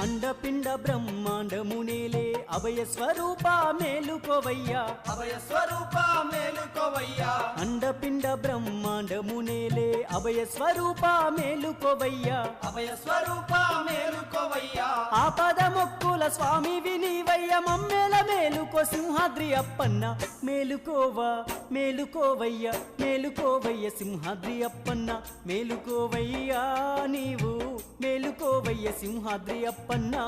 అండపిండ బ్రహ్మాండమునేలే అభయ స్వరూప మేలుకోవయ్యా అభయ స్వరూప మేలుకోవయ్యా అండపిండ బ్రహ్మాండమునేలే అభయ స్వరూప మేలుకోవయ్యా అభయ స్వరూప మేలుకోవయ్యా ఆపద మొక్కుల స్వామి వినివయ్య మమ్మేల మేలుకో సింహాద్రి అప్పన్న మేలుకోవా మేలుకోవయ్య మేలుకోవయ్య సింహాద్రి అప్పన్న మేలుకోవయ్యా నీవు మేలుకోవయ్య సింహాద్రి అప్పన్నా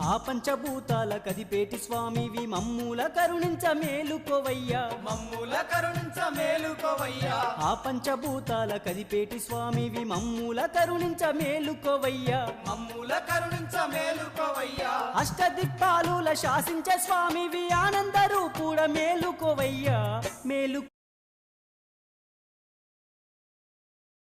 ఆ పంచభూతాల కదిపేటి స్వామివి మమ్ముల కరుణించ మేలుకోవయ్యా మమ్ముల కరుణించ మేలుకోవయ్యా ఆ పంచభూతాల కదిపేటి స్వామివి మమ్ముల కరుణించ మేలుకోవయ్యా మమ్ముల కరుణించ మేలుకోవయ్యా అష్టదిక్పాలుల శాసించే స్వామివి ఆనంద రూపుడ మేలుకోవయ్యా మేలు